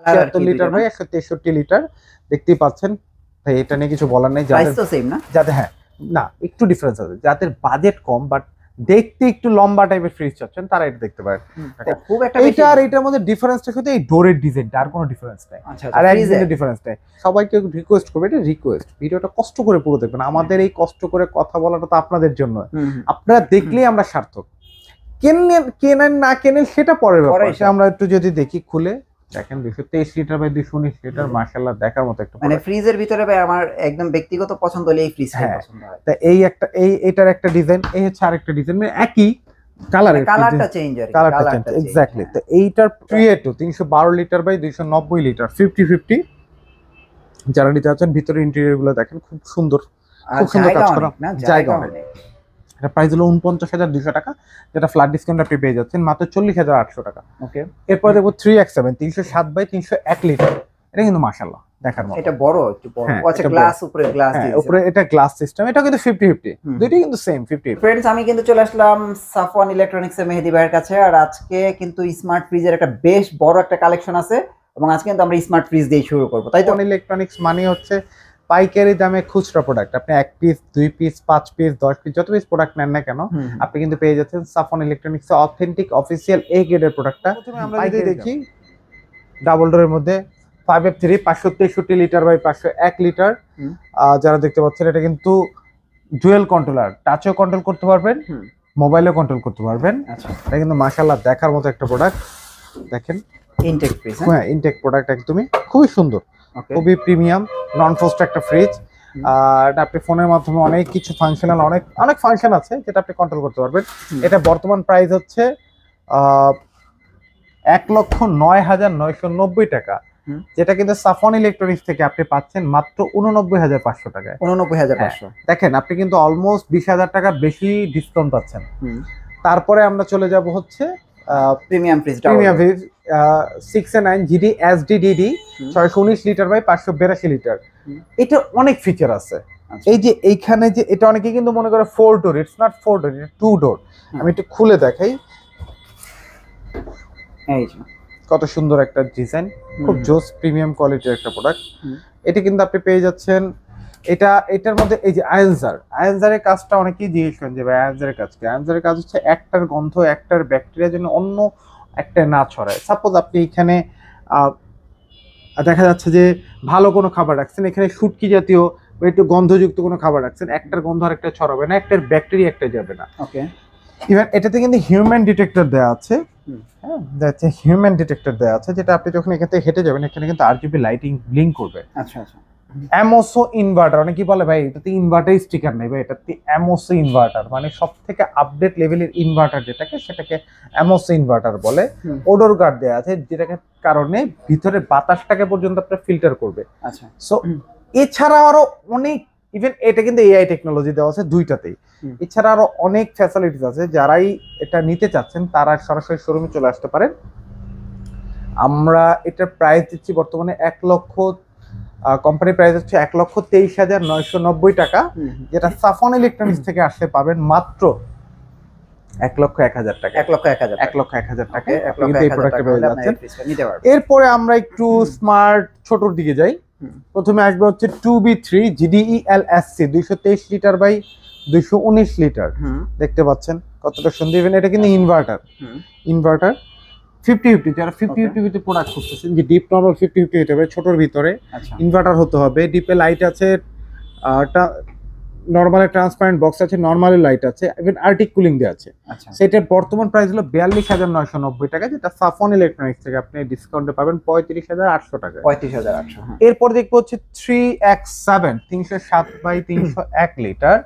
76 litre ভাই 163 litre দেখতেই পাচ্ছেন ভাই। এটা নিয়ে কিছু বলার নেই, প্রাইস তো সেম না, যাদের হ্যাঁ না একটু ডিফারেন্স আছে, যাদের বাজেট কম বাট দেখতে একটু লম্বা টাইপের ফ্রিজ চাচ্ছেন তারা এটা দেখতে পারেন। খুব একটা এইটা আর এটার মধ্যে ডিফারেন্সটা শুধু এই ডোরের ডিজাইনটা, আর কোনো ডিফারেন্স নাই। আর একদিনের ডিফারেন্স নাই। সবাইকে রিকোয়েস্ট করবে, এটা রিকোয়েস্ট, ভিডিওটা কষ্ট করে পুরো দেখবেন। আমাদের এই কষ্ট করে কথা বলাটা তো আপনাদের জন্য, আপনারা দেখলেই আমরা সার্থক। কেনেন না কেনেন সেটা পরের ব্যাপার। আমরা একটু যদি দেখি খুলে দেখেন 223 লিটার বাই 219 লিটার, মাশাআল্লাহ দেখার মতো একটা মানে ফ্রিজের ভিতরে ভাই আমার একদম ব্যক্তিগত পছন্দ হলো এই ফ্রিজটাই পছন্দ হয়। তা এই একটা এটার একটা ডিজাইন, এই হচ্ছে আরেকটা ডিজাইন, মানে একই কালারের, কালারটা চেঞ্জ আর কালারটা চেঞ্জ এক্স্যাক্টলি। তো এইটার প্রিয়েটো 312 লিটার বাই 290 লিটার 50-50 যারা নিতে চাচ্ছেন। ভিতরে ইন্টেরিয়র গুলো দেখেন খুব সুন্দর, খুব সুন্দর কাজ করা, জায়গা অনেক। এটা প্রাইস হলো 49,200 টাকা, যেটা ফ্ল্যাট ডিসকাউন্ট আপনি পেয়ে যাচ্ছেন মাত্র 40,800 টাকা। ওকে, এরপর দেখো 3X7 307 বাই 301 লিটার, এটা কিন্তু মাশাআল্লাহ দেখার মতো। এটা বড়, একটু বড় আছে, গ্লাস উপরে গ্লাস দিয়েছে, উপরে এটা গ্লাস সিস্টেম। এটা কিন্তু 50-50 দুটোই কিন্তু সেম 50। ফ্রেন্ডস আমি কিন্তু চলে আসলাম সাফওয়ান ইলেকট্রনিক্স এর মেহেদী ভাইয়ের কাছে, আর আজকে কিন্তু স্মার্ট ফ্রিজের একটা বেশ বড় একটা কালেকশন আছে, এবং আজকে কিন্তু আমরা স্মার্ট ফ্রিজ দিয়ে শুরু করব। তাই তো ইলেকট্রনিক্স মানে হচ্ছে পাইকারি দামে খুচরা প্রোডাক্ট। আপনি 1 পিস 2 পিস 5 পিস 10 পিস যত পিস প্রোডাক্ট নেন না কেন, আপনি কিন্তু পেয়ে যাচ্ছেন সাফওয়ান ইলেকট্রনিক্স এর অথেন্টিক অফিশিয়াল এ গ্রেডের প্রোডাক্টটা। আমরা যদি দেখি ডাবল ডোরের মধ্যে 5F3 563 লিটার বাই 501 লিটার, যারা দেখতে পাচ্ছেন এটা কিন্তু ডুয়েল কন্ট্রোলার, টাচও কন্ট্রোল করতে পারবেন, মোবাইলেও কন্ট্রোল করতে পারবেন। এটা কিন্তু মাশাআল্লাহ দেখার মতো একটা প্রোডাক্ট। দেখেন ইনটেক ফ্রিজ, হ্যাঁ ইনটেক প্রোডাক্ট একদমই খুবই সুন্দর, খুবই প্রিমিয়াম নন ফ্রস্ট একটা ফ্রিজ। আর আপনি ফোনের মাধ্যমে অনেক কিছু ফাংশনাল, অনেক ফাংশন আছে যেটা আপনি কন্ট্রোল করতে পারবেন। এটা বর্তমান প্রাইস হচ্ছে 1,09,990 টাকা, যেটা কিন্তু সাফওয়ান ইলেকট্রনিক্স থেকে আপনি পাচ্ছেন মাত্র 89,500 টাকায়। 89,500 দেখেন আপনি কিন্তু অলমোস্ট 20,000 টাকা বেশি ডিসকাউন্ট পাচ্ছেন। তারপরে আমরা চলে যাব হচ্ছে premium fridge 6A9 GD SDDD 619 litre by 582 litre. এটা অনেক ফিচার আছে। এই যে এইখানে যে এটা অনেকে কিন্তু মনে করে 4 ডোর, ইটস নট 4 ডোর, এটা 2 ডোর। আমি একটু খুলে দেখাই, এই যে কত সুন্দর একটা ডিজাইন, খুব জোস প্রিমিয়াম কোয়ালিটির একটা প্রোডাক্ট। এটা কিন্তু আপনি পেয়ে যাচ্ছেন এটার মধ্যে এই যে আয়েনজারের কাজটা অনেকেই জিজ্ঞেস করেন যে ভাই আয়েনজারের কাজ কি। আয়েনজারের কাজ হচ্ছে একটার গন্ধ একটার ব্যাকটেরিয়া যেন অন্য একটা না ছড়ায়। সাপোজ আপনি এখানে দেখা যাচ্ছে যে ভালো কোনো খাবার রাখছেন, এখানে শুটকি জাতীয় বা একটু গন্ধযুক্ত কোনো খাবার রাখছেন, একটার গন্ধ আরেকটা ছড়াবে না, একটার ব্যাকটেরিয়া একটা যাবে না। ওকে, ইভেন এটাতে কিন্তু হিউম্যান ডিটেক্টর দেওয়া আছে। হ্যাঁ, যাচ্ছে হিউম্যান ডিটেক্টর দেওয়া আছে, যেটা আপনি যখন এখান থেকে হেঁটে যাবেন এখানে কিন্তু RGB লাইটিং ব্লিঙ্ক করবে। আচ্ছা আচ্ছা। অ্যামোসো ইনভার্টার, অনেকেই বলে ভাই এটাতে ইনভার্টার স্টিকার নেই, ভাই এটাতে অ্যামোসো ইনভার্টার, মানে সব থেকে আপডেট লেভেলের ইনভার্টার যেটাকে সেটাকে অ্যামোসো ইনভার্টার বলে। ওডোর গার্ড দেওয়া আছে, যেটাকে কারণে ভিতরে বাতাসটাকে পর্যন্ত আপনার ফিল্টার করবে। আচ্ছা, সো এছাড়া আরো অনেক, ইভেন এটা কিন্তু এআই টেকনোলজি দেওয়া আছে দুইটাতেই। এছাড়া আরো অনেক ফ্যাসিলিটিস আছে, যারাই এটা নিতে চাচ্ছেন তারা সরাসরি শোরুমে চলে আসতে পারেন। আমরা এটার প্রাইস দিচ্ছি বর্তমানে 1 লক্ষ, কোম্পানি প্রাইস হচ্ছে 1,23,990 টাকা, যেটা সাফওয়ান ইলেকট্রনিক্স থেকে আসলে পাবেন মাত্র 1,01,000 টাকা। 1,01,000 টাকা এই প্রোডাক্টটা পেয়ে যাচ্ছেন। এরপরে আমরা একটু স্মার্ট ছোটর দিকে যাই। প্রথমে আসবে হচ্ছে 2B3 GDELSC 223 litre by 219 litre. দেখতে পাচ্ছেন কতটা সুন্দর। ইভেন এটা কিন্তু ইনভার্টার 50-50, যারা 50-50 প্রোডাক্ট খুঁজতেছেন যে ডিপ নরমাল 50-50 হতে হবে, ছোটর ভিতরে ইনভার্টার হতে হবে, ডিপে লাইট আছে, নরমালে ট্রান্সপারেন্ট বক্স আছে, নরমালি লাইট আছে, ইভেন আর্টিক কুলিং দেওয়া আছে। সেটার বর্তমান প্রাইস হলো 42,990 টাকা, যেটা সাফওয়ান ইলেকট্রনিক্স থেকে আপনি ডিসকাউন্টে পাবেন 35,800 টাকা। 35,800। এরপর দেখবো হচ্ছে 3X7 307 বাই 301 লিটার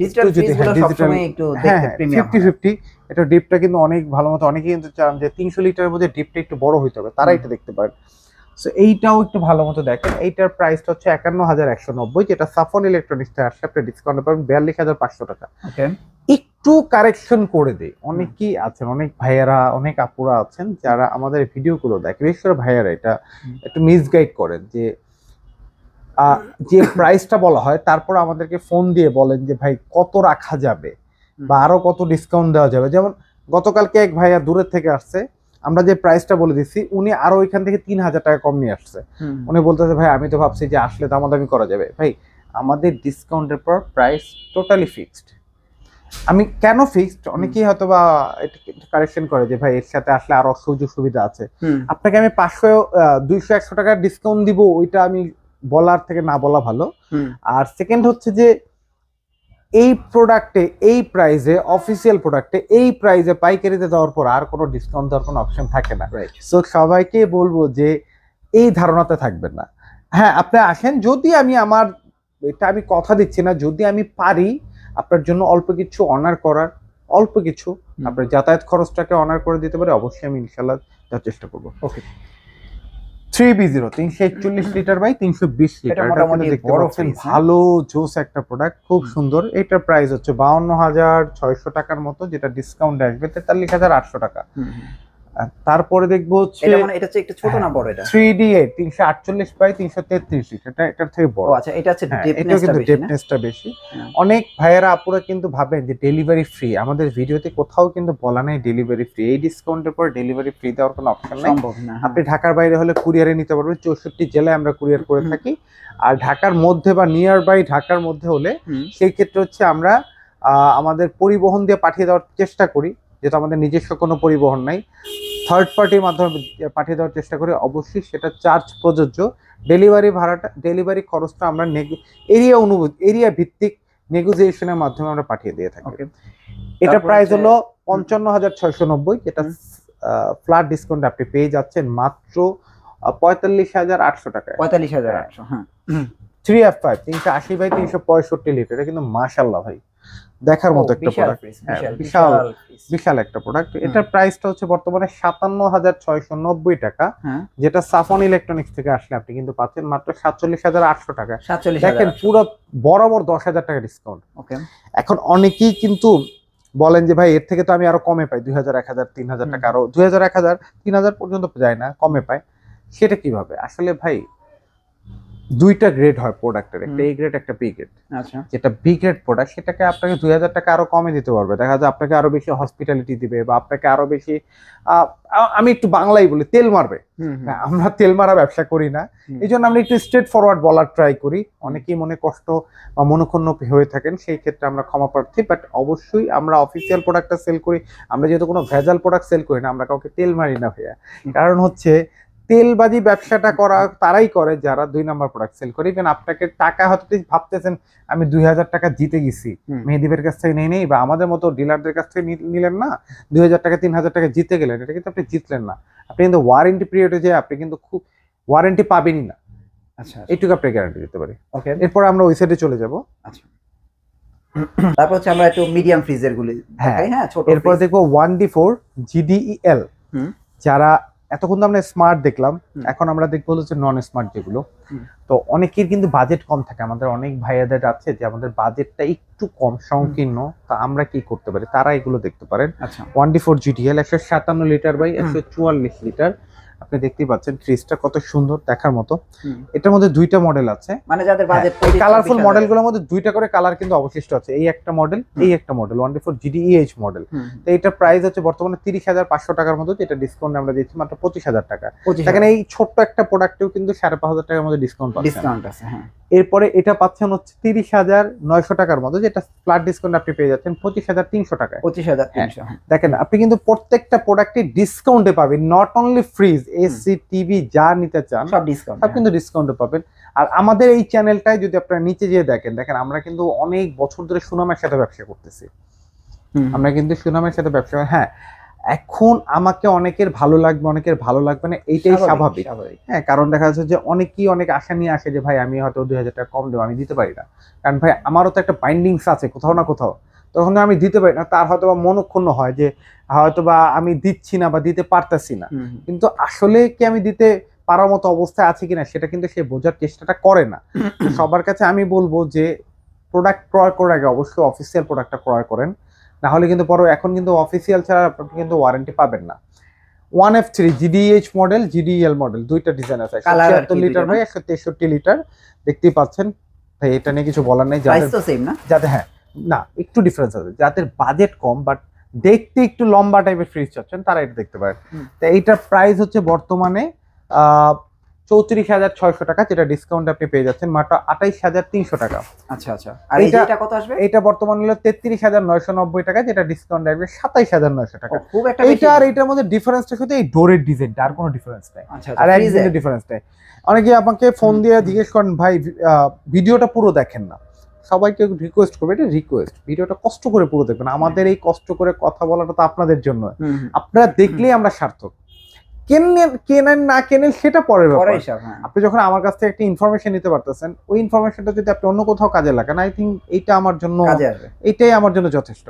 ডিজিটাল ফ্রিজগুলো সবসময় একটু দেখতে প্রিমিয়াম 50-50। এটা ডিপটা কিন্তু অনেক ভালো মতো, অনেকেই কিন্তু চান যে 300 লিটারের মধ্যে ডিপটা একটু বড় হইতে হবে, তারা এটা দেখতে পারেন। সো এইটাও একটু ভালো মতো দেখেন। এইটার প্রাইসটা হচ্ছে 51,190, যেটা সাফওয়ান ইলেকট্রনিক্স থেকে আসলে আপনি ডিসকাউন্ট পাবেন 42,500 টাকা। ওকে, একটু কারেকশন করে দেই, অনেকেই আছেন, অনেক ভাইয়ারা অনেক আপুরা আছেন যারা আমাদের ভিডিওগুলো দেখে, বিশেষ করে ভাইয়ারা এটা একটু মিসগাইড করেন যে যে প্রাইসটা বলা হয় তারপর আমাদেরকে ফোন দিয়ে বলেন যে ভাই কত রাখা যাবে বা আরো কত ডিসকাউন্ট দেওয়া যাবে। যেমন গতকালকে এক ভাইয়া দূরের থেকে আসছে, আমরা যে প্রাইসটা বলে দিচ্ছি উনি আরো ওইখান থেকে 3000 টাকা কম নিয়ে আসছে। উনি বলতেছে ভাই আমি তো ভাবছি যে আসলে দামাদামি করা যাবে। ভাই আমাদের ডিসকাউন্টের পর প্রাইস টোটালি ফিক্সড। আমি কেন ফিক্সড, অনেকেই হয়তো বা কারেকশন করে যে ভাই এর সাথে আসলে আরো সুযোগ সুবিধা আছে। আপনাকে আমি 500 200 100 টাকা ডিসকাউন্ট দিব, ওইটা আমি বলার থেকে না বলা ভালো। আর সেকেন্ড হচ্ছে যে এই প্রোডাক্টে এই প্রাইসে, অফিসিয়াল প্রোডাক্টে এই প্রাইসে পাইকারিতে দেওয়ার পর আর কোনো ডিসকাউন্ট দেওয়ার কোনো অপশন থাকে না। সো সবাইকে বলবো যে এই ধারণাতে থাকবেন না। হ্যাঁ আপনি আসেন, যদি আমি আমার এটা আমি কথা দিচ্ছি না, যদি আমি পারি আপনার জন্য অল্প কিছু অনার করার, অল্প কিছু আপনার যাতায়াত খরচটাকে অনার করে দিতে পারে, অবশ্যই আমি ইনশাল্লাহ দেওয়ার চেষ্টা করবো। ওকে 3B0 341 লিটার বাই 320 লিটার, দেখতে পাচ্ছেন ভালো জোস একটা প্রোডাক্ট, খুব সুন্দর। এটার প্রাইস হচ্ছে 52,600 টাকার মতো, যেটা ডিসকাউন্ট আসবে 43,800 টাকা। তারপরে দেখবো হচ্ছে এটা মানে এটা হচ্ছে একটু ছোট না বড়? এটা 3D8 348 বাই 333 লিটার, এটার থেকে বড়। আচ্ছা এটা হচ্ছে ডেপনেসটা বেশি। অনেক ভাইয়েরা আপুরা কিন্তু ভাবেন যে ডেলিভারি ফ্রি, আমাদের ভিডিওতে কোথাও কিন্তু বলা নাই ডেলিভারি ফ্রি। এই ডিসকাউন্টের পর ডেলিভারি ফ্রি দেওয়ার কোনো অপশন নাই, সম্ভব না। আপনি ঢাকার বাইরে হলে কুরিয়ারে নিতে পারবেন, 64 জেলায় আমরা কুরিয়ার করে থাকি। আর ঢাকার মধ্যে বা নিয়ার বাই ঢাকার মধ্যে হলে সেই ক্ষেত্রে হচ্ছে আমরা আমাদের পরিবহন দিয়ে পাঠিয়ে দেওয়ার চেষ্টা করি, যেহেতু আমাদের নিজস্ব কোনো পরিবহন নাই, থার্ড পার্টির মাধ্যমে পাঠিয়ে দেওয়ার চেষ্টা করি। অবশ্যই সেটা চার্জ প্রযোজ্য। ডেলিভারি ভাড়াটা, ডেলিভারি খরচটা আমরা এরিয়া ভিত্তিক নেগোসিয়েশনের মাধ্যমে আমরা পাঠিয়ে দিয়ে থাকি। এটা প্রাইস হলো 55,690, যেটা ফ্ল্যাট ডিসকাউন্ট আপনি পেয়ে যাচ্ছেন মাত্র 45,800 টাকায়। 45,800। হ্যাঁ 3F5 380 বাই 365 লিটার, এটা কিন্তু মাশাআল্লাহ ভাই দেখার মতো একটা প্রোডাক্ট, বিশাল একটা প্রোডাক্ট। এটার প্রাইসটা হচ্ছে বর্তমানে 57,690 টাকা, যেটা সাফন ইলেকট্রনিক্স থেকে আসলে আপনি কিন্তু পাচ্ছেন মাত্র 47,800 টাকা। দেখেন পুরো বরাবর 10,000 টাকা ডিসকাউন্ট। এখন অনেকেই কিন্তু বলেন যে ভাই এর থেকে তো আমি আরো কমে পাই, 2,000 1,000 3,000 টাকা, আরো 2,000 1,000 3,000 পর্যন্ত যায় না, কমে পায়। সেটা কিভাবে? আসলে ভাই দুইটা গ্রেড হয় প্রোডাক্টের, একটা এ গ্রেড একটা বি গ্রেড। আচ্ছা, যেটা বি গ্রেড প্রোডাক্ট সেটাকে আপনাকে 2,000 টাকা আরো কমে দিতে পারবে, দেখা যায় আপনাকে আরো বেশি হসপিটালিটি দিবে, বা আপনাকে আরো বেশি আমি একটু বাংলাই বলি তেল মারবে। আমরা তেল মারা ব্যবসা করি না, এই জন্য আমরা একটু স্ট্রেট ফরওয়ার্ড বলার ট্রাই করি। অনেকেই মনে কষ্ট বা মনোক্ষুণ্ণ হয়ে থাকেন, সেই ক্ষেত্রে আমরা ক্ষমা প্রার্থী। বাট অবশ্যই আমরা অফিসিয়াল প্রোডাক্টটা সেল করি, আমরা যেহেতু কোনো ভেজাল প্রোডাক্ট সেল করি না, আমরা কাউকে তেল মারি না ভাইয়া। কারণ হচ্ছে তেলবাজি ব্যবসাটা করা তারাই করে যারা 2 নাম্বার প্রোডাক্ট সেল করে। ইভেন আপনাকে টাকা হয়তো ভাবতেছেন আমি 2,000 টাকা জিতে গেছি মেহেদীবের কাছ থেকে নেই, বা আমাদের মতো ডিলারদের কাছ থেকে নিলেন না, 2,000 টাকা 3,000 টাকা জিতে গেলেন, এটা কিন্তু আপনি জিতলেন না। আপনি কিন্তু ওয়ারেন্টি পিরিয়ডে যে আপনি কিন্তু খুব ওয়ারেন্টি পাবেনই না। আচ্ছা, এইটুকু আপনি গ্যারান্টি দিতে পারি। ওকে, এরপর আমরা ওই সাইডে চলে যাব। আচ্ছা, তারপর হচ্ছে আমরা একটু মিডিয়াম ফ্রিজের গুলি দেখাই। হ্যাঁ, ছোট। এরপর দেখো 1D4 GDEL, যারা এতক্ষণ তো আমরা স্মার্ট দেখলাম, এখন আমরা দেখবো হচ্ছে নন স্মার্ট যেগুলো। তো অনেকের কিন্তু বাজেট কম থাকে, আমাদের অনেক ভাইয়াদের আছে যে আমাদের বাজেটটা একটু কম সংকীর্ণ, তা আমরা কি করতে পারি, তারা এগুলো দেখতে পারেন। 1D4 GDEL 157 litre by 144 litre, আপনি দেখতেই পাচ্ছেন ফ্রিজটা কত সুন্দর দেখার মতো। এটার মধ্যে 2টা মডেল আছে, মানে যাদের বাজেট কালারফুল মডেলগুলোর মধ্যে 2টা করে কালার কিন্তু অবশিষ্ট আছে। এই একটা মডেল, এই একটা মডেল 1D4 GDEH মডেল। তো এটার প্রাইস হচ্ছে বর্তমানে 30,500 টাকার মতো, যেটা ডিসকাউন্ট আমরা দিচ্ছি মাত্র 25,000 টাকা। দেখেন এই ছোট্ট একটা প্রোডাক্টেও কিন্তু 5,500 টাকার মধ্যে ডিসকাউন্ট আছে। হ্যাঁ, এরপরে এটা পাচ্ছেন হচ্ছে 30,900 টাকার মতো, যেটা ফ্ল্যাট ডিসকাউন্ট আপনি পেয়ে যাচ্ছেন 25,300 টাকায়। 25,300। দেখেন আপনি কিন্তু প্রত্যেকটা প্রোডাক্টে ডিসকাউন্টে পাবেন, not only fridge, AC, TV যা নিতে চান সব ডিসকাউন্ট, সব কিন্তু ডিসকাউন্টে পাবেন। আর আমাদের এই চ্যানেলটায় যদি আপনারা নিচে যেয়ে দেখেন আমরা কিন্তু অনেক বছর ধরে সুনামের সাথে ব্যবসা করতেছি। আমরা কিন্তু সুনামের সাথে ব্যবসা, হ্যাঁ এখন আমাকে অনেকের ভালো লাগবে অনেকের ভালো লাগবে না, এইটাই স্বাভাবিক। হ্যাঁ, কারণ দেখা যাচ্ছে যে অনেকেই অনেক আশা নিয়ে আসে যে ভাই আমি হয়তো 2,000 টাকা কম দেবো, আমি দিতে পারি না, কারণ ভাই আমারও তো একটা বাইন্ডিংস আছে কোথাও না কোথাও, তখন আমি দিতে পারি না, তার হয়তো বা মনক্ষুণ্ণ হয় যে হয়তো বা আমি দিচ্ছি না বা দিতে পারতেছি না। কিন্তু আসলে কি আমি দিতে পারার মতো অবস্থায় আছে কিনা সেটা কিন্তু সে বোঝার চেষ্টাটা করে না। সবার কাছে আমি বলবো যে প্রোডাক্ট ক্রয় করার আগে অবশ্যই অফিসিয়াল প্রোডাক্টটা ক্রয় করেন, না হলে কিন্তু পরে এখন কিন্তু অফিসিয়াল ছাড়া আপনি কিন্তু ওয়ারেন্টি পাবেন না। 1F3 GDEH model, GDEL model, 2টা ডিজাইন আছে, 76 লিটার ভাই 163 লিটার, দেখতেই পাচ্ছেন ভাই। এটা নিয়ে কিছু বলার নেই, যাদের হ্যাঁ না একটু ডিফারেন্স আছে, যাদের বাজেট কম বাট দেখতে একটু লম্বা টাইপের ফ্রিজ চাচ্ছেন তারা এটা দেখতে পারেন। তো এইটার প্রাইস হচ্ছে বর্তমানে 34,600 টাকা, যেটা ডিসকাউন্ট আপনি পেয়ে যাচ্ছেন মাত্র 28,300 টাকা। আচ্ছা আচ্ছা, আর এটা কত আসবে? এটা বর্তমানে হলো 33,990 টাকা, যেটা ডিসকাউন্ট আসবে 27,900 টাকা। খুব একটা এইটা আর এটার মধ্যে ডিফারেন্সটা শুধু এই ডোরের ডিজাইনটা, আর কোনো ডিফারেন্স নাই। আর একদিনের ডিফারেন্স নাই। অনেকে আমাকে ফোন দিয়ে জিজ্ঞেস করেন ভাই ভিডিওটা পুরো দেখেন না। সবাইকে রিকোয়েস্ট করবে, এটা রিকোয়েস্ট, ভিডিওটা কষ্ট করে পুরো দেখবেন। আমাদের এই কষ্ট করে কথা বলাটা তো আপনাদের জন্য, আপনারা দেখলেই আমরা সার্থক। কেনেন না কেনেন সেটা পরের ব্যাপার। আপনি যখন আমার কাছ থেকে একটা ইনফরমেশন নিতে পারতেছেন, ওই ইনফরমেশনটা যদি আপনি অন্য কোথাও কাজে লাগান, আই থিঙ্ক এইটা আমার জন্য এইটাই আমার জন্য যথেষ্ট।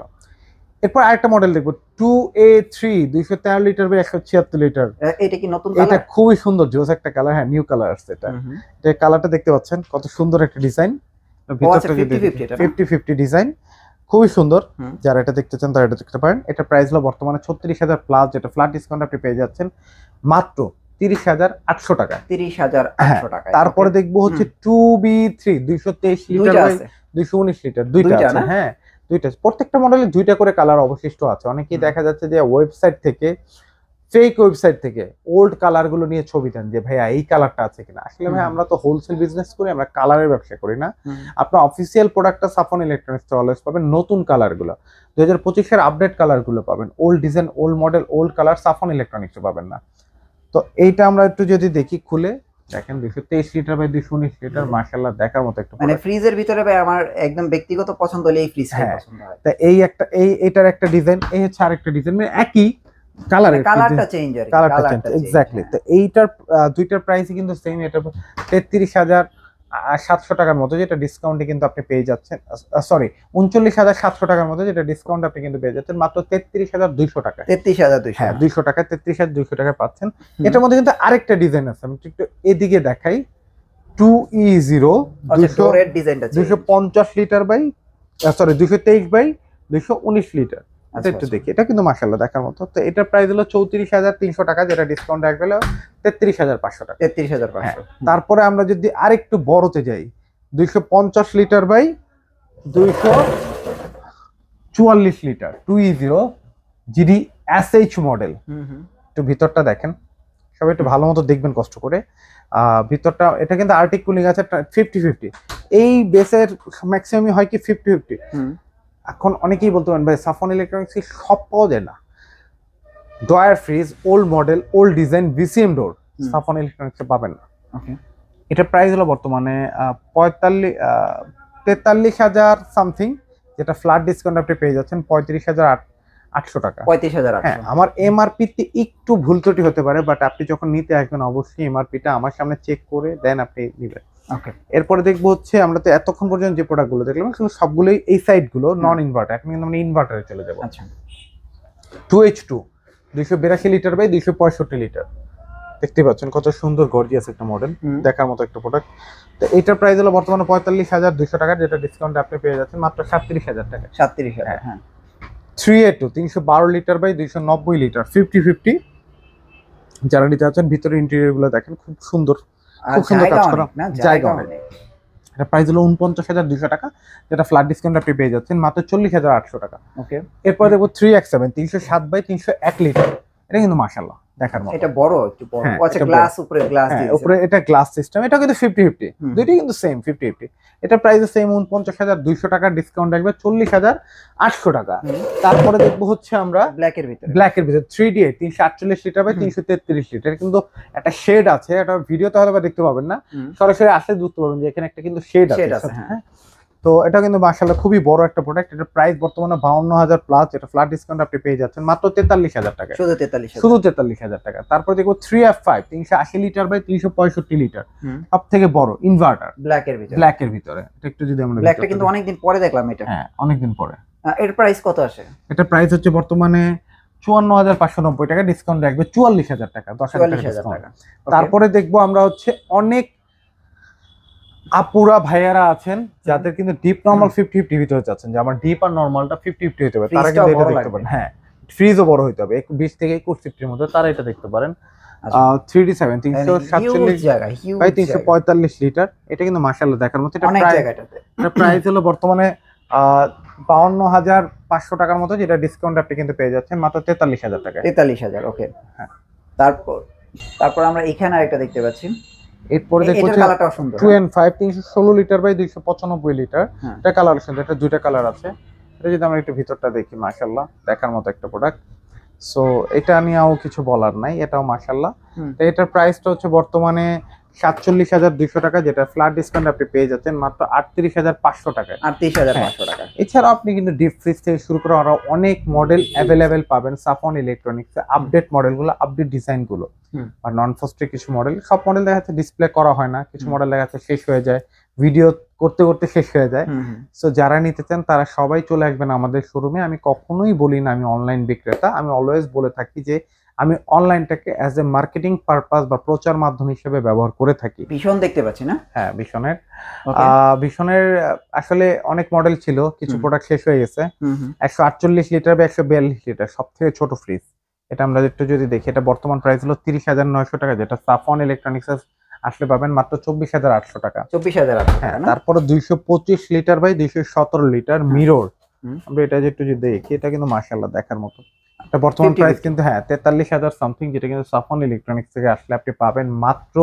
এরপর আরেকটা মডেল দেখবো 2A3 213 লিটার বাই 176 লিটার। এটা কি নতুন কালার? এটা খুবই সুন্দর, জোস একটা কালার। হ্যাঁ, নিউ কালার আসছে এটা। এটা কালারটা দেখতে পাচ্ছেন কত সুন্দর একটা ডিজাইন, ভিতরটা 50-50 ডিজাইন, খুবই সুন্দর। যারা এটা দেখতে চান তারা এটা দেখতে পারেন। এটা প্রাইস হলো বর্তমানে 36,000 প্লাস, যেটা ফ্ল্যাট ডিসকাউন্ট আপনি পেয়ে যাচ্ছেন মাত্র 30,800 টাকা। 30,800 টাকা। তারপরে দেখবো হচ্ছে 2B3 223 লিটার বাই 219 লিটার, দুইটা আছে। হ্যাঁ, দুইটা, প্রত্যেকটা মডেলে দুইটা করে কালার অবশিষ্ট আছে। অনেকেই দেখা যাচ্ছে যে ওয়েবসাইট থেকে, ফেক ওয়েবসাইট থেকে ওল্ড কালার গুলো নিয়ে ছবি দেন যে ভাইয়া এই কালারটা আছে কিনা। আসলে ভাই আমরা তো হোলসেল বিজনেস করি, আমরা কালারের ব্যবসা করি না। আপনার অফিসিয়াল প্রোডাক্টটা সাফন ইলেকট্রনিক্স অলওয়েজ পাবেন নতুন কালার গুলো, 2025 এর আপডেট কালার গুলো পাবেন। Old design, old model, old colour Safan electronics পাবেন না। তো এইটা আমরা একটু যদি দেখি খুলে দেখেন, 223 লিটার বাই 219 লিটার, মাশাআল্লাহ দেখার মতো একটা, মানে ফ্রিজের ভিতরে ভাই আমার একদম ব্যক্তিগত পছন্দ হলে এই ফ্রিজটাই পছন্দ হয়। তা এই একটা এইটার একটা ডিজাইন, এই হচ্ছে আরেকটা ডিজাইন, মানে একই কালারের, কালারটা চেঞ্জ আর কালারটা চেঞ্জ, এক্স্যাক্টলি। তো এইটার দুইটার প্রাইসই কিন্তু সেম। এটা 33,700 টাকার মতো, যেটা ডিসকাউন্টে কিন্তু আপনি পেয়ে যাচ্ছেন, সরি 39,700 টাকার মতো, যেটা ডিসকাউন্ট আপনি কিন্তু পেয়ে যাচ্ছেন মাত্র 33,200 টাকা। 33,200, হ্যাঁ 200 টাকা, 33,200 টাকা পাচ্ছেন। এটার মধ্যে কিন্তু আরেকটা ডিজাইন আছে, আমি একটু এদিকে দেখাই। 2E0 250 litre by 223 by 219 litre. একটু দেখি, এটা কিন্তু মাশাআল্লাহ দেখার মতো। তো এটার প্রাইস হলো 34,300 টাকা, যেটা ডিসকাউন্ট রাখবে 33,500 টাকা। 33,500। তারপরে আমরা যদি আরেকটু বড়তে যাই, 250 litre by 244 litre 2E0 GD SH model. একটু ভিতরটা দেখেন, সবাই একটু ভালো মতো দেখবেন কষ্ট করে। ভিতরটা এটা কিন্তু আর্টিক কুলিং আছে 50-50। এই বেসের ম্যাক্সিমামই হয় কি 50-50। এখন অনেকেই বলতে পারেন ভাই সাফন ইলেকট্রনিক্স সব পাওয়া যায় না। Drawer fridge, old model, old design, VCM ডোর সাফন ইলেকট্রনিক্সে পাবেন না। এটা প্রাইস হলো বর্তমানে 43,000 সামথিং, যেটা ফ্ল্যাট ডিসকাউন্ট আপনি পেয়ে যাচ্ছেন 35,800 টাকা। 35,800। হ্যাঁ, আমার এমআরপি তে একটু ভুল ত্রুটি হতে পারে, বাট আপনি যখন নিতে আসবেন অবশ্যই এমআরপিটা আমার সামনে চেক করে দেন আপনি নেবেন। ওকে, এরপরে দেখবো হচ্ছে আমরা তো এতক্ষণ পর্যন্ত যে প্রোডাক্টগুলো দেখলাম সবগুলোই এই সাইড গুলো নন ইনভার্টার। এখন কিন্তু আমরা ইনভার্টারে চলে যাবো। আচ্ছা, 2H2 282 লিটার বাই 265 লিটার, দেখতে পাচ্ছেন কত সুন্দর গর্জিয়াস একটা মডেল, দেখার মতো একটা প্রোডাক্ট। তো এটার প্রাইস হলো বর্তমানে 45,200 টাকা, যেটা ডিসকাউন্ট আপনি পেয়ে যাচ্ছেন মাত্র 37,000 টাকা। 37,000। হ্যাঁ, 3A2 312 লিটার বাই 290 লিটার 50-50, যারা নিতে যাচ্ছেন। ভিতরে ইন্টেরিয়র গুলো দেখেন, খুব সুন্দর, খুব সুন্দর কাজ করা, জায়গা অনেক। এটা প্রাইস হলো 49,200 টাকা, যেটা ফ্ল্যাট ডিসকাউন্ট আপনি পেয়ে যাচ্ছেন মাত্র 40,800 টাকা। ওকে, এরপর দেখবো 3X7 307 বাই 301 লিটার। এটা কিন্তু মাশাআল্লাহ দেখার মতো, এটা বড়, একটু বড়। আচ্ছা, গ্লাস উপরে গ্লাস দিয়েছে, উপরে এটা গ্লাস সিস্টেম। এটা কিন্তু 50-50, দুইটাই কিন্তু সেম 50-50। এটা প্রাইস সেম 49,200 টাকা, ডিসকাউন্ট রাখবে 40,800 টাকা। তারপরে দেখবো হচ্ছে আমরা ব্ল্যাকের ভিতরে 3D8 348 লিটার বাই 333 লিটার। কিন্তু একটা শেড আছে, এটা ভিডিওতে হয়তো দেখতে পাবেন না, সরাসরি আসলে বুঝতে পারবেন যে এখানে একটা কিন্তু শেড আছে। হ্যাঁ, তো এটা কিন্তু মাশাআল্লাহ খুবই বড় একটা প্রোডাক্ট। এটা প্রাইস বর্তমানে 52,000 প্লাস, এটা ফ্ল্যাট ডিসকাউন্ট আপনি পেয়ে যাচ্ছেন মাত্র 43,000 টাকা, শুধু 43,000 টাকা। তারপর দেখো 3F5 380 লিটার বাই 365 লিটার, সব থেকে বড় ইনভার্টার, ব্ল্যাকের ভিতরে। এটা একটু যদি আমরা ব্ল্যাকটা কিন্তু অনেকদিন পরে দেখলাম এটা। হ্যাঁ, অনেকদিন পরে। এর প্রাইস কত আসে? এটা প্রাইস হচ্ছে বর্তমানে 54,590 টাকা, ডিসকাউন্ট রাখবে 44,000 টাকা, 10,000 টাকা। তারপরে দেখবো আমরা হচ্ছে অনেক আপুরা ভাইয়ারা আছেন যাদের কিন্তু ডিপ নরমাল 50-50 ভিতরে চাচ্ছেন, যে আমার ডিপ আর নরমালটা 50-50 হতে পারে, তারা কিন্তু এটা দেখতে পারেন। হ্যাঁ, ফ্রিজও বড় হতে হবে 20 থেকে 21 ফিটের মধ্যে, তারা এটা দেখতে পারেন। 3D7 347 by 345 litre. এটা কিন্তু মাশাআল্লাহ দেখার মতো। এটা প্রাইস হলো বর্তমানে 52,500 টাকার মতো, যেটা ডিসকাউন্ট আপনি কিন্তু পেয়ে যাচ্ছেন মাত্র 43,000 টাকায়। 43,000, ওকে। হ্যাঁ। তারপর আমরা এখানে আরেকটা দেখতে পাচ্ছি, এরপরে দেখো এটার কালারটাও সুন্দর। 2N5 316 লিটার বাই 295 লিটার, হ্যাঁ। এটা কালার সুন্দর, এটা দুইটা কালার আছে। এটা যদি আমরা একটু ভিতরটা দেখি, মাশাআল্লাহ দেখার মতো একটা প্রোডাক্ট। সো এটা নিয়েও কিছু বলার নাই, এটাও মাশাআল্লাহ। তো এটার প্রাইসটা হচ্ছে বর্তমানে 47,200 টাকা, যেটা ফ্ল্যাট ডিসকাউন্ট আপনি পেয়ে যাচ্ছেন মাত্র 38,500 টাকায়। 38,500 টাকা। এছাড়াও আপনি কিন্তু ডিপ ফ্রিজ থেকে শুরু করে আরো অনেক মডেল অ্যাভেলেবেল পাবেন সাফন ইলেকট্রনিক্স, আপডেট মডেলগুলো, আপডেট ডিজাইনগুলো, আর নন ফ্রস্টে কিছু মডেল, সব মডেল দেখা যাচ্ছে ডিসপ্লে করা হয় না, কিছু মডেল দেখা যাচ্ছে শেষ হয়ে যায়, ভিডিও করতে করতে শেষ হয়ে যায়। সো যারা নিতে চান তারা সবাই চলে আসবেন আমাদের শোরুমে। আমি কখনোই বলি না আমি অনলাইন বিক্রেতা, আমি অলওয়েজ বলে থাকি যে আমি অনলাইনটাকে অ্যাজ এ মার্কেটিং পারপাস বা প্রচার মাধ্যম হিসেবে ব্যবহার করে থাকি। ভীষণ দেখতে পাচ্ছি না? হ্যাঁ, ভীষণের আসলে অনেক মডেল ছিল, কিছু প্রোডাক্ট শেষ হয়ে গেছে। 148 লিটার বা 142 লিটার সব থেকে ছোট ফ্রিজ, এটা আমরা একটু যদি দেখি, এটা বর্তমান প্রাইস হলো 30,900 টাকা, যেটা সাফন ইলেকট্রনিক্স আসলে পাবেন মাত্র 24,800 টাকা। 24,800। হ্যাঁ, তারপরে 225 লিটার বাই 217 লিটার মিরর, আমরা এটা একটু যদি দেখি, এটা কিন্তু মাশাআল্লাহ দেখার মতো। এটা বর্তমান প্রাইস কিন্তু 43,000 সামথিং, যেটা কিন্তু সাফন ইলেকট্রনিক্স থেকে আসলে আপনি পাবেন মাত্র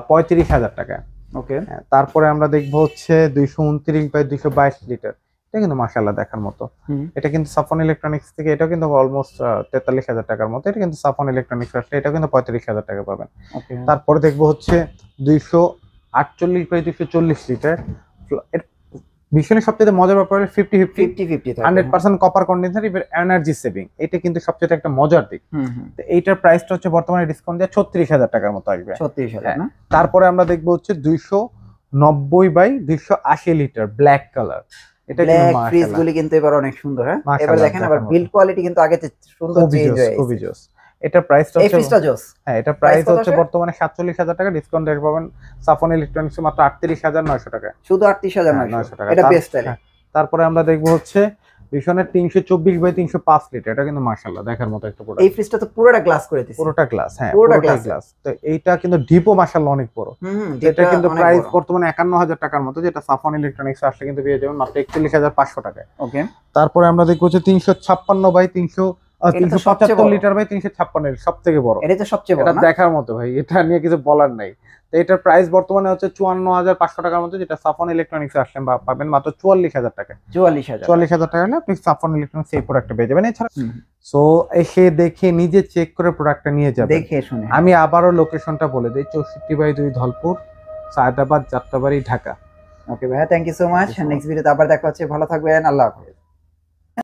35,000 টাকায়। ওকে। তারপরে আমরা দেখবো হচ্ছে 229 বাই 222 লিটার, এটা কিন্তু মাশাআল্লাহ দেখার মতো। এটা কিন্তু সাফন ইলেকট্রনিক্স থেকে, এটা কিন্তু অলমোস্ট 43,000 টাকার মতো, এটা কিন্তু সাফন ইলেকট্রনিক্স আসলে এটা কিন্তু 35,000 টাকা পাবেন। তারপরে দেখবো হচ্ছে 248 বাই 240 লিটার, ভীষণ সবচেয়ে মজার ব্যাপার 50-50 100% কপার কন্ডেন্সার এবার এনার্জি সেভিং, এটা কিন্তু সবচেয়ে একটা মজার দিক। তো এইটার প্রাইসটা হচ্ছে বর্তমানে ডিসকাউন্ট দিয়ে 36,000 টাকার মতো আসবে। 36,000 না? তারপরে আমরা দেখবো হচ্ছে 290 বাই 280 লিটার ব্ল্যাক কালার, এটা কিন্তু ব্ল্যাক ফ্রিজগুলি কিন্তু এবার অনেক সুন্দর। হ্যাঁ, এবার দেখেন আবার বিল্ড কোয়ালিটি কিন্তু আগে থেকে সুন্দর চেঞ্জ হয়ে গেছে। খুবই জোস। এটা প্রাইসটা হচ্ছে, এই ফ্রিজটা জোস। হ্যাঁ, এটা প্রাইস হচ্ছে বর্তমানে 47,000 টাকা, ডিসকাউন্ট রেট পাবেন সাফন ইলেকট্রনিক্স মাত্র 38,900 টাকা। শুধু 38,900 টাকা, এটা বেস্ট স্টাইল। তারপরে আমরা দেখবো হচ্ছে ভীষণের 324 বাই 305 লিটার, এটা কিন্তু মাশাআল্লাহ দেখার মতো একটা প্রোডাক্ট। এই ফ্রিজটা তো পুরোটা গ্লাস করে দিয়েছে। পুরোটা গ্লাস, হ্যাঁ পুরোটা গ্লাস। তো এইটা কিন্তু ডিপও মাশাআল্লাহ অনেক বড়। এটা কিন্তু প্রাইস বর্তমানে 51,000 টাকার মতো, যেটা সাফন ইলেকট্রনিক্স আসলে কিন্তু পেয়ে যাবেন মাত্র 41,500 টাকায়। ওকে। তারপরে আমরা দেখবো হচ্ছে 356 বাই 375 লিটার বাই 356, এর সবথেকে বড়, এটা তো সবচেয়ে বড়, এটা দেখার মতো ভাই, এটা নিয়ে কিছু বলার নাই। তো এটার প্রাইস বর্তমানে হচ্ছে 54,500 টাকার মতো, যেটা সাফন ইলেকট্রনিক্স আসলে পাবেন মাত্র 44,000 টাকা। 44,000 টাকা হলে আপনি সাফন ইলেকট্রনিক্স এই প্রোডাক্টটা পেয়ে যাবেন। এছাড়া সো এসে দেখে নিজে চেক করে প্রোডাক্টটা নিয়ে যাবেন, দেখে শুনে। আমি আবারও লোকেশনটা বলে দিই, 64/2 ধলপুর, সায়দাবাদ, যাত্রাবাড়ি, ঢাকা। ওকে ভাইয়া, thank you so much. Next ভিডিওতে আবার দেখা হচ্ছে, ভালো থাকবেন, আল্লাহ হাফেজ।